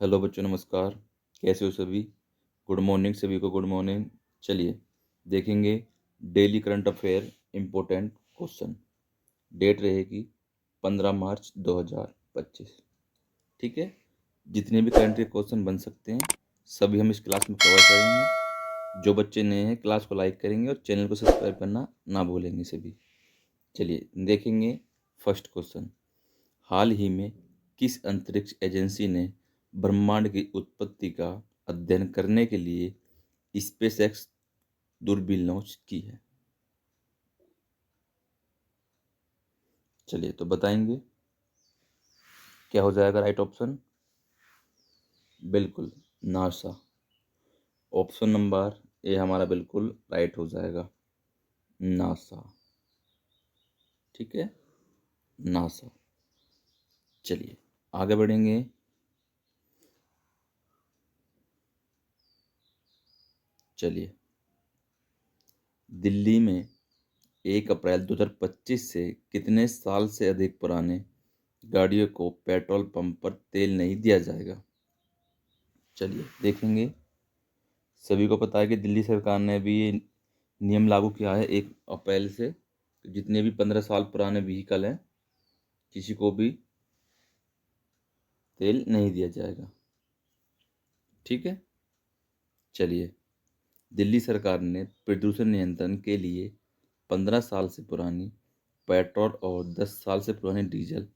Hello बच्चों, नमस्कार। कैसे हो सभी? गुड मॉर्निंग, सभी को गुड मॉर्निंग। चलिए देखेंगे daily current affair important question. Date रहेगी 15 मार्च 2025। ठीक है। जितने भी करंट के क्वेश्चन बन सकते हैं सभी हम इस क्लास में कवर करेंगे। जो बच्चे नए हैं क्लास को लाइक करेंगे और चैनल को सब्सक्राइब करना ना भूलेंगे सभी। चलिए देखेंगे फर्स्ट क्वेश्चन। हाल ही में किस अंतरिक्ष एजेंसी ने ब्रह्मांड की उत्पत्ति का अध्ययन करने के लिए स्पेसएक्स दूरबीन लॉन्च की है? चलिए तो बताएंगे क्या हो जाएगा राइट ऑप्शन। बिल्कुल, नासा। ऑप्शन नंबर ए हमारा बिल्कुल राइट हो जाएगा, नासा। ठीक है, नासा। चलिए आगे बढ़ेंगे। चलिए, दिल्ली में 1 अप्रैल 2025 से कितने साल से अधिक पुराने गाड़ियों को पेट्रोल पंप पर तेल नहीं दिया जाएगा? चलिए देखेंगे। सभी को पता है कि दिल्ली सरकार ने भी ये नियम लागू किया है 1 अप्रैल से। जितने भी 15 साल पुराने व्हीकल हैं किसी को भी तेल नहीं दिया जाएगा। ठीक है। चलिए, दिल्ली सरकार ने प्रदूषण नियंत्रण के लिए 15 साल से पुरानी पेट्रोल और 10 साल से पुरानी डीजल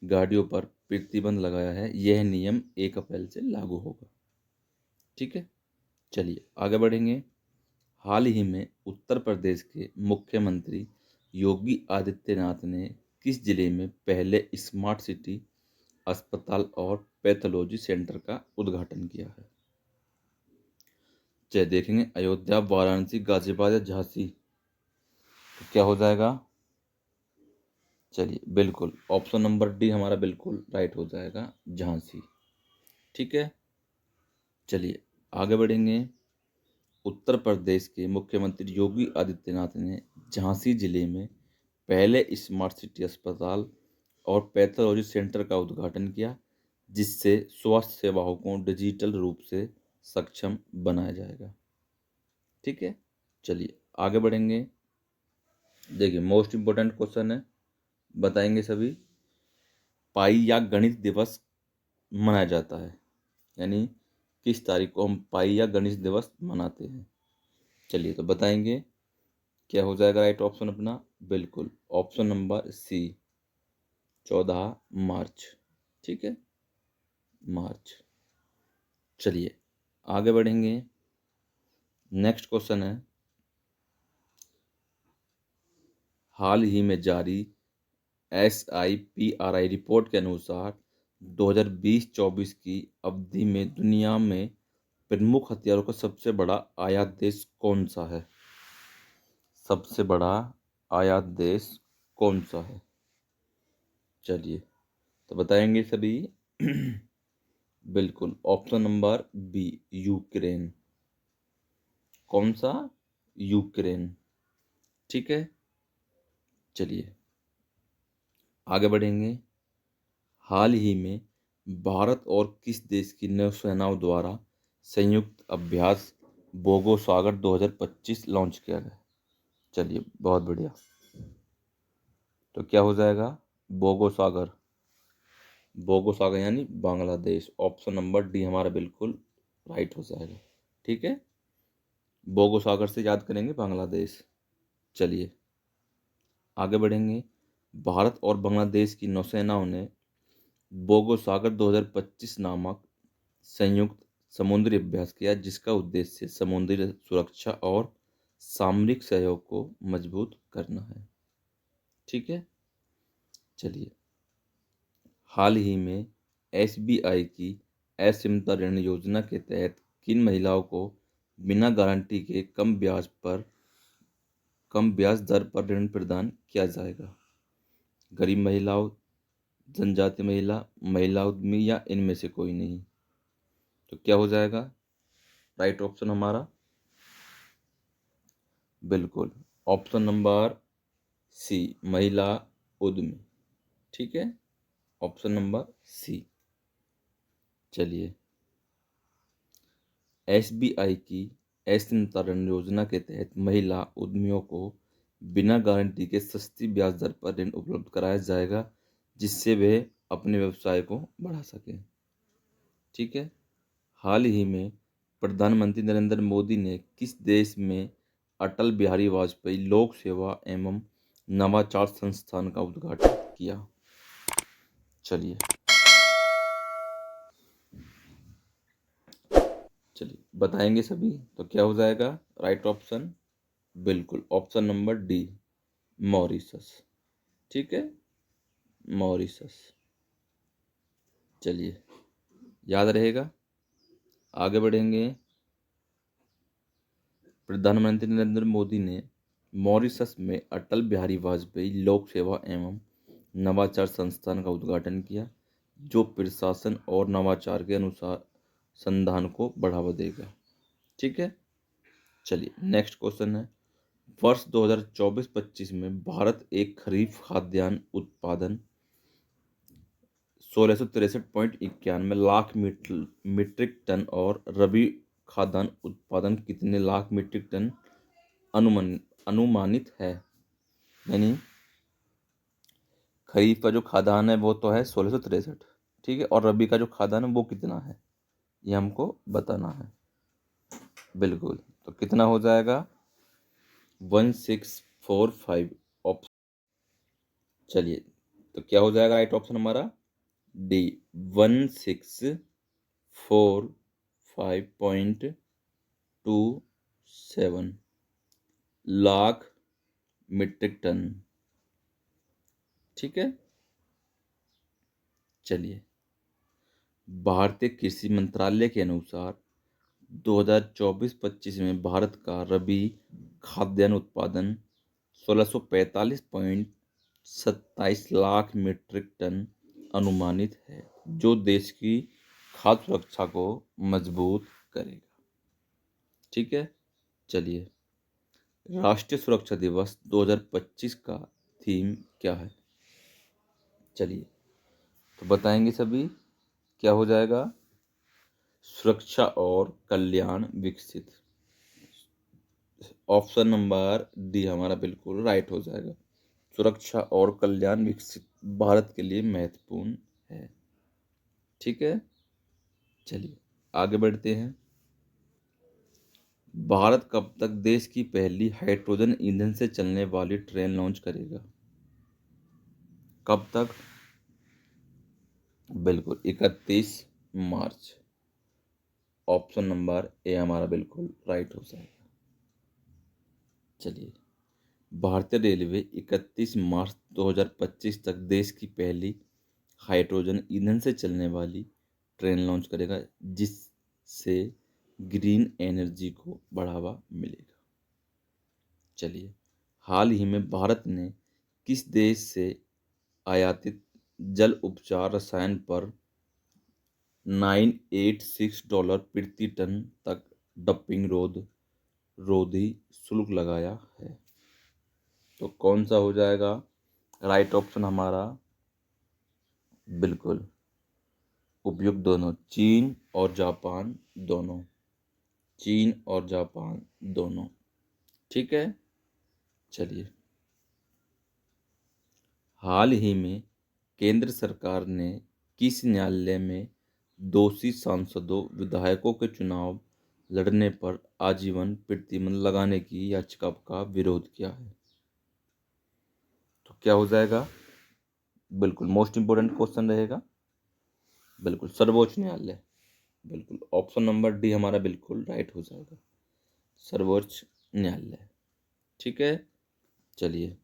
गाड़ियों पर प्रतिबंध लगाया है। यह नियम 1 अप्रैल से लागू होगा। ठीक है। चलिए आगे बढ़ेंगे। हाल ही में उत्तर प्रदेश के मुख्यमंत्री योगी आदित्यनाथ ने किस जिले में पहले स्मार्ट सिटी अस्पताल और पैथोलॉजी सेंटर का उद्घाटन किया है? चलिए देखेंगे, अयोध्या, वाराणसी, गाजियाबाद या झांसी। तो क्या हो जाएगा? चलिए बिल्कुल, ऑप्शन नंबर डी हमारा बिल्कुल राइट हो जाएगा, झांसी। ठीक है। चलिए आगे बढ़ेंगे। उत्तर प्रदेश के मुख्यमंत्री योगी आदित्यनाथ ने झांसी जिले में पहले स्मार्ट सिटी अस्पताल और पैथोलॉजी सेंटर का उद्घाटन किया, जिससे स्वास्थ्य सेवाओं को डिजिटल रूप से सक्षम बनाया जाएगा। ठीक है। चलिए आगे बढ़ेंगे। देखिए मोस्ट इम्पोर्टेंट क्वेश्चन है, बताएंगे सभी। पाई या गणित दिवस मनाया जाता है, यानी किस तारीख को हम पाई या गणित दिवस मनाते हैं? चलिए तो बताएंगे क्या हो जाएगा राइट ऑप्शन अपना। बिल्कुल, ऑप्शन नंबर सी, 14 मार्च। ठीक है, मार्च। चलिए आगे बढ़ेंगे। नेक्स्ट क्वेश्चन है, हाल ही में जारी SIPRI रिपोर्ट के अनुसार 2020-24 की अवधि में दुनिया में प्रमुख हथियारों का सबसे बड़ा आयात देश कौन सा है? सबसे बड़ा आयात देश कौन सा है? चलिए तो बताएंगे सभी। बिल्कुल, ऑप्शन नंबर बी, यूक्रेन। कौन सा? यूक्रेन। ठीक है। चलिए आगे बढ़ेंगे। हाल ही में भारत और किस देश की नौसेनाओं द्वारा संयुक्त अभ्यास बोगो सागर 2025 लॉन्च किया गया? चलिए बहुत बढ़िया। तो क्या हो जाएगा? बोगो सागर। बोगो सागर यानी बांग्लादेश। ऑप्शन नंबर डी हमारा बिल्कुल राइट हो जाएगा। ठीक है, बोगो सागर से याद करेंगे बांग्लादेश। चलिए आगे बढ़ेंगे। भारत और बांग्लादेश की नौसेनाओं ने बोगो सागर 2025 नामक संयुक्त समुद्री अभ्यास किया, जिसका उद्देश्य समुद्री सुरक्षा और सामरिक सहयोग को मजबूत करना है। ठीक है। चलिए, हाल ही में SBI की असीमित ऋण योजना के तहत किन महिलाओं को बिना गारंटी के कम ब्याज दर पर ऋण प्रदान किया जाएगा? गरीब महिलाओं, जनजाति महिला, महिला उद्यमी या इनमें से कोई नहीं? तो क्या हो जाएगा राइट ऑप्शन हमारा? बिल्कुल, ऑप्शन नंबर सी, महिला उद्यमी। ठीक है, ऑप्शन नंबर सी। चलिए एसबीआई की ऐसे निर्धारण योजना के तहत महिला उद्यमियों को बिना गारंटी के सस्ती ब्याज दर पर ऋण उपलब्ध कराया जाएगा, जिससे वे अपने व्यवसाय को बढ़ा सकें। ठीक है। हाल ही में प्रधानमंत्री नरेंद्र मोदी ने किस देश में अटल बिहारी वाजपेयी लोक सेवा एवं नवाचार संस्थान का उद्घाटन किया? चलिए बताएंगे सभी। तो क्या हो जाएगा राइट ऑप्शन? बिल्कुल ऑप्शन नंबर डी, मॉरिशस। ठीक है, मॉरिशस। चलिए याद रहेगा। आगे बढ़ेंगे। प्रधानमंत्री नरेंद्र मोदी ने मॉरिशस में अटल बिहारी वाजपेयी लोक सेवा एवं नवाचार संस्थान का उद्घाटन किया, जो प्रशासन और नवाचार के अनुसार संधान को बढ़ावा देगा। ठीक है। चलिए नेक्स्ट क्वेश्चन है, वर्ष 2024-25 में भारत एक खरीफ खाद्यान्न उत्पादन 1663.91 लाख मीट्रिक टन और रबी खाद्यान्न उत्पादन कितने लाख मीट्रिक टन अनुमानित है? यानी खरीफ का जो खाद्यान्न है वो तो है 1663, ठीक है, और रबी का जो खाद्यान्न है वो कितना है, ये हमको बताना है। बिल्कुल, तो कितना हो जाएगा? 1645 ऑप्शन। चलिए तो क्या हो जाएगा राइट ऑप्शन हमारा? D, 1645.27 lakh metric ton. ठीक है। चलिए, भारतीय कृषि मंत्रालय के अनुसार 2024-25 में भारत का रबी खाद्यान्न उत्पादन 1645.27 लाख मीट्रिक टन अनुमानित है, जो देश की खाद्य सुरक्षा को मजबूत करेगा। ठीक है। चलिए, राष्ट्रीय सुरक्षा दिवस 2025 का थीम क्या है? चलिए तो बताएंगे सभी। क्या हो जाएगा? सुरक्षा और कल्याण विकसित। ऑप्शन नंबर डी हमारा बिल्कुल राइट हो जाएगा। सुरक्षा और कल्याण विकसित भारत के लिए महत्वपूर्ण है। ठीक है। चलिए आगे बढ़ते हैं। भारत कब तक देश की पहली हाइड्रोजन ईंधन से चलने वाली ट्रेन लॉन्च करेगा? कब तक? बिल्कुल 31 मार्च। ऑप्शन नंबर ए हमारा बिल्कुल राइट हो जाएगा। चलिए, भारतीय रेलवे 31 मार्च 2025 तक देश की पहली हाइड्रोजन ईंधन से चलने वाली ट्रेन लॉन्च करेगा, जिससे ग्रीन एनर्जी को बढ़ावा मिलेगा। चलिए, हाल ही में भारत ने किस देश से आयातित जल उपचार रसायन पर $986 प्रति टन तक डंपिंग रोधी शुल्क लगाया है? तो कौन सा हो जाएगा राइट ऑप्शन हमारा? बिल्कुल उपयुक्त दोनों, चीन और जापान दोनों। चीन और जापान दोनों। ठीक है। चलिए, हाल ही में केंद्र सरकार ने किस न्यायालय में दोषी सांसदों विधायकों के चुनाव लड़ने पर आजीवन प्रतिबंध लगाने की याचिका का विरोध किया है? तो क्या हो जाएगा? बिल्कुल मोस्ट इंपोर्टेंट क्वेश्चन रहेगा। बिल्कुल सर्वोच्च न्यायालय। बिल्कुल ऑप्शन नंबर डी हमारा बिल्कुल राइट हो जाएगा, सर्वोच्च न्यायालय। ठीक है। चलिए,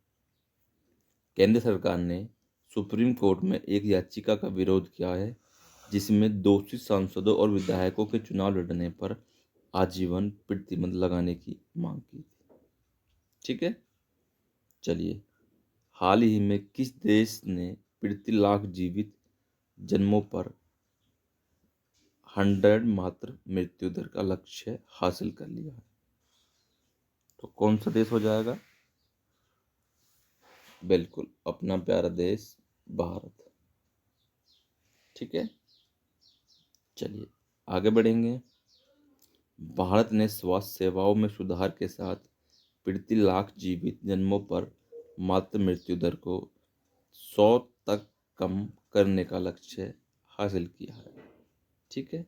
केंद्र सरकार ने सुप्रीम कोर्ट में एक याचिका का विरोध किया है, जिसमें दोषी सांसदों और विधायकों के चुनाव लड़ने पर आजीवन प्रतिबंध लगाने की मांग की थी। ठीक है। चलिए, हाल ही में किस देश ने प्रति लाख जीवित जन्मों पर 100 मात्र मृत्यु दर का लक्ष्य हासिल कर लिया है? तो कौन सा देश हो जाएगा? बिल्कुल अपना प्यारा देश भारत। ठीक है। चलिए आगे बढ़ेंगे। भारत ने स्वास्थ्य सेवाओं में सुधार के साथ प्रति लाख जीवित जन्मों पर मातृ मृत्यु दर को 100 तक कम करने का लक्ष्य हासिल किया है। ठीक है।